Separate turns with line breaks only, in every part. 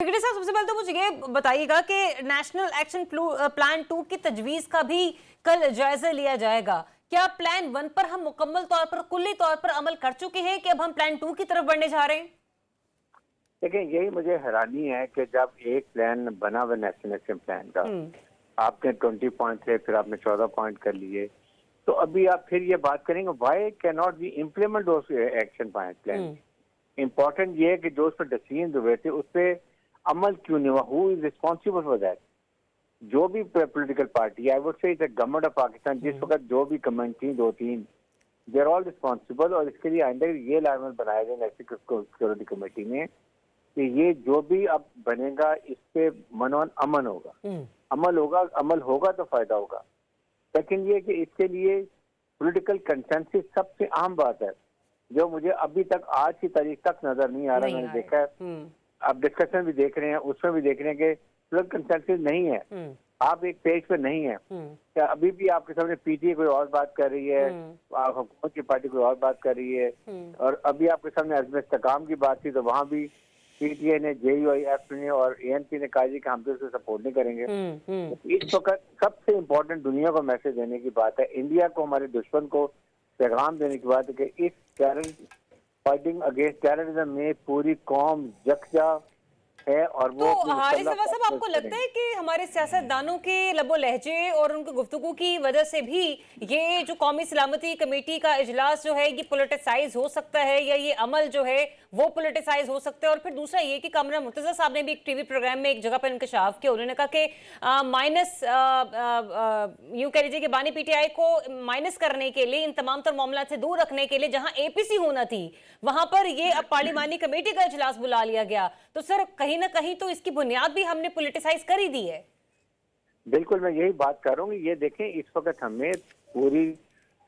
Brigadier साहब, सबसे पहले तो मुझे ये बताइएगा कि नेशनल एक्शन प्लान 2 की तजवीज का भी कल जायजा लिया जाएगा। क्या प्लान 1 पर हम मुकम्मल तौर पर, कुल्ली तौर पर अमल कर चुके हैं कि अब हम प्लान 2 की तरफ बढ़ने जा रहे हैं?
देखिए, यही मुझे हैरानी है कि जब एक प्लान बना हुआ नेशनल एक्शन प्लान का, आपने 20 पॉइंट थे, फिर आपने 14 पॉइंट कर लिए, तो अभी आप फिर ये बात करेंगे why can not be implement those action plan. Important ये है कि जो उस पर डिसीजन हुए थे उस पर अमल क्यों नहीं हुआ, who is responsible for that? जो भी political party, I would say government of Pakistan, जिस वक्त जो भी कमेंट थी 2-3, दे आर ऑल रिस्पॉन्सिबल। और इसके लिए आइंदा ये लाजमत बनाए गए नेशनल सिक्योरिटी कमेटी में कि ये जो भी अब बनेगा इस पे मनोन अमन होगा, अमल होगा तो फायदा होगा। सेकंड ये कि इसके लिए पॉलिटिकल कंसेंसस सबसे अहम बात है, जो मुझे अभी तक आज की तारीख तक नजर नहीं आ रहा। मैंने देखा है, आप डिस्कशन भी देख रहे हैं, उसमें भी देख रहे हैं कि पॉलिटिकल कंसेंसस नहीं है, आप एक पेज पे नहीं है। क्या अभी भी आपके सामने पीटीए कोई और बात कर रही है, हुकूमत की पार्टी कोई और बात कर रही है, और अभी आपके सामने अज़्म इस्तेकाम की बात थी तो वहां भी पीटीए ने, जेयूआईएफ ने और एएनपी ने कहा जी कि हम तो इसे सपोर्ट नहीं करेंगे। इस वक्त सबसे इम्पोर्टेंट दुनिया को मैसेज देने की बात है, इंडिया को, हमारे दुश्मन को पैगाम देने की बात है कि इस फाइटिंग अगेंस्ट टेररिज्म में पूरी कौम यकजा है। और वो
तो हारिस अब्बास साहब, आपको लगता है कि हमारे सियासतदानों के लबो लहजे और उनकी गुफ्तगू की वजह से भी ये जो कौमी सलामती कमेटी का इजलास जो है ये पोलिटिसाइज हो सकता है, या ये अमल जो है वो पोलिटिसाइज हो सकता है? और फिर दूसरा ये कि कामरान मुर्तजा साहब ने भी एक टीवी प्रोग्राम में एक जगह पर इंकशाफ किया, उन्होंने कहा कि माइनस यूं कह लीजिए कि बानी पीटीआई को माइनस करने के लिए, इन तमाम तर मामला से दूर रखने के लिए जहां एपीसी होना थी वहां पर ये अब पार्लिमानी कमेटी का इजलास बुला लिया गया। तो सर, कहीं ना कहीं तो इसकी बुनियाद भी हमने पॉलिटिसाइज कर ही दी है।
बिल्कुल, मैं यही बात कर रहा हूँ। ये देखें, इस वक्त हमें पूरी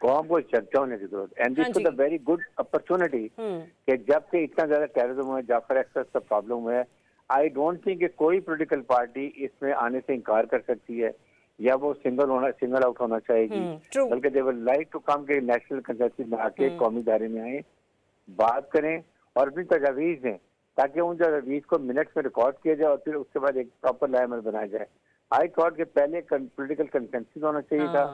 कौम को चर्चा होने की जरूरत है, and this is a very good opportunity कि जब से इतना ज्यादा टेररिज्म हुआ है, जाफर एक्सप्रेस का प्रॉब्लम हुआ है, आई डोंट थिंक कि कोई पॉलिटिकल पार्टी इसमें आने से इनकार कर सकती है या वो सिंगल आउट होना चाहेगी, बल्कि they will like to come के नेशनल कंसेंसस में आके कौमी दायरे में आए, बात करें और अपनी तजावीज दें, ताकि उन तजावीज को मिनट्स में रिकॉर्ड किया जाए और फिर उसके बाद एक प्रॉपर लाइमर बनाया जाए। आई थॉट कि पहले पॉलिटिकल कंसेंसस होना चाहिए था,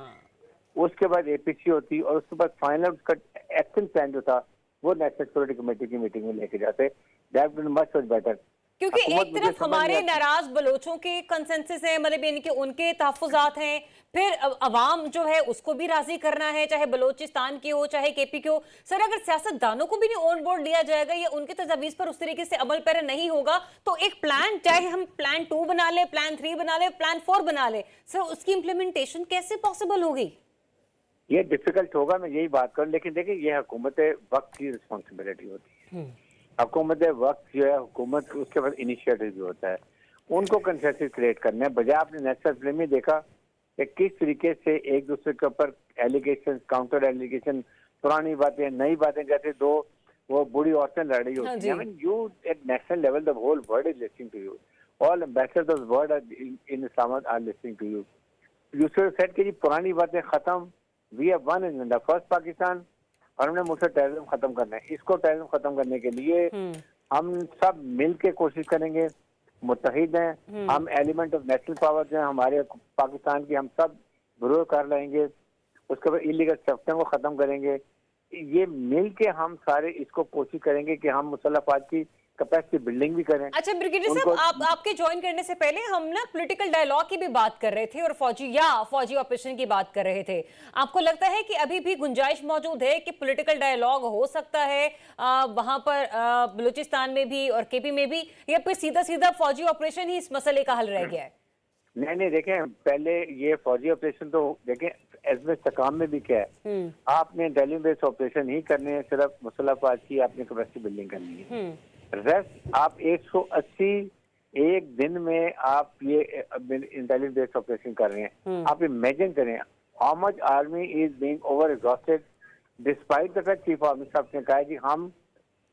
उसके बाद एपीसी होती, और उसके बाद फाइनल उसका एक्शन प्लान जो था वो नेशनल सिक्योरिटी कमेटी की मीटिंग में लेके जाते। दैट वुड मच बेटर,
क्योंकि एक तरफ हमारे नाराज बलोचों के कंसेंसस है, मतलब यानी कि उनके तहफ्फुजात हैं, फिर अवाम जो है उसको भी राजी करना है, चाहे बलोचिस्तान की हो चाहे केपी की हो। सर, अगर सियासतदानों को भी नहीं ऑन बोर्ड लिया जाएगा या उनके तजावीज पर उस तरीके से अमल पैरा नहीं होगा, तो एक प्लान, चाहे हम प्लान 2 बना ले, प्लान 3 बना ले, प्लान 4 बना ले, सर उसकी इंप्लीमेंटेशन कैसे पॉसिबल होगी?
ये डिफिकल्ट होगा, मैं यही बात करूं। लेकिन देखिए, ये हुकूमत वक्त की रिस्पॉन्सिबिलिटी होती है। हुकूमत वक्त जो है, हुकूमत उसके बाद इनिशिएटिव जो होता है, उनको कंसेंसस क्रिएट करना है। बजाय आपने नेशनल फिल्म में देखा कि किस तरीके से एक दूसरे के ऊपर एलिगेशन, काउंटर एलिगेशन, पुरानी बातें, नई बातें, जैसे दो वो बूढ़ी औरतें लड़ रही होती हैं। I mean, you at national level the whole world is listening to you, all ambassadors of the world in Islamabad are listening to you. You should said कि पुरानी बातें खत्म, we have one agenda, first Pakistan, और हमने मुझसे terrorism खत्म करना है। इसको टेररिज्म खत्म करने के लिए हम सब मिल के कोशिश करेंगे, मुत्तहिद हैं हम, एलिमेंट ऑफ नेशनल पावर जो है हमारे पाकिस्तान की, हम सब विरोध कर लेंगे। उसके बाद इलीगल सफ्टिंग को खत्म करेंगे। ये मिल के हम सारे इसको कोशिश करेंगे कि हम मुसल्लह अफवाज की कैपेसिटी बिल्डिंग भी करें।
अच्छा ब्रिगेडियर साहब, आपके ज्वाइन करने से पहले हम ना पॉलिटिकल डायलॉग की भी बात कर रहे थे और फौजी ऑपरेशन की बात कर रहे थे। आपको लगता है कि अभी भी गुंजाइश मौजूद है कि पॉलिटिकल डायलॉग हो सकता है वहां पर बलूचिस्तान में भी और केपी में भी, या फिर सीधा सीधा फौजी ऑपरेशन ही इस मसले का हल रह गया है?
नहीं, देखें, पहले ये फौजी ऑपरेशन तो देखें, अज़्म इस्तेकाम में भी क्या है, आपने डेली बेस्ड ऑपरेशन ही करने हैं, सिर्फ मुसल्लह अफवाज की आपने कैपेसिटी बिल्डिंग करनी है। रेस्ट आप 180 एक दिन में आप ये इंटेलिजेंस बेस्ड ऑपरेशन कर रहे हैं। आप इमेजिन करें how much army is being over exhausted, despite the fact chief of साहब ने कहा कि हम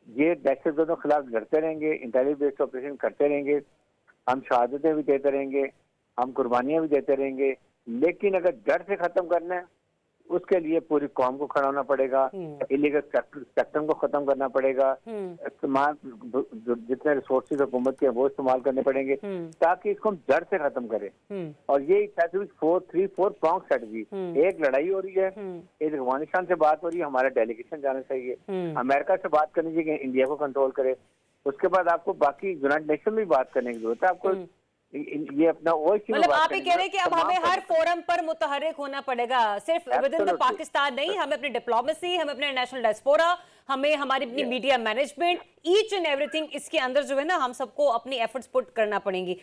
ये दहशतगर्दों के खिलाफ लड़ते रहेंगे, इंटेलिजेंस बेस्ड ऑपरेशन करते रहेंगे, हम शहादतें भी देते रहेंगे, हम कुर्बानियां भी देते रहेंगे, लेकिन अगर डर से खत्म करना है उसके लिए पूरी कौम को खड़ा होना पड़ेगा, इलीगल स्पेक्ट्रम को खत्म करना पड़ेगा, इस्तेमाल जितने रिसोर्सेज हुकूमत के वो इस्तेमाल करने पड़ेंगे ताकि इसको हम जड़ से खत्म करें। और ये 4 प्रॉन्ग स्ट्रेटजी, एक लड़ाई हो रही है, एक अफगानिस्तान से बात हो रही है, हमारा डेलीगेशन जाना चाहिए, अमेरिका से बात करनी चाहिए कि इंडिया को कंट्रोल करे, उसके बाद आपको बाकी यूनाइटेड नेशन में बात करने की जरूरत है, आपको ये अपना
मतलब आप ये कह रहे हैं कि अब हमें हर फोरम पर मुतहर्रिक होना पड़ेगा, सिर्फ विद इन द पाकिस्तान नहीं, हमें अपनी डिप्लोमेसी, हमें अपने नेशनल डायस्पोरा, हमें हमारी अपनी media management, each and everything इसके अंदर जो है ना हम सबको अपनी एफर्ट्स पुट करना पड़ेंगी।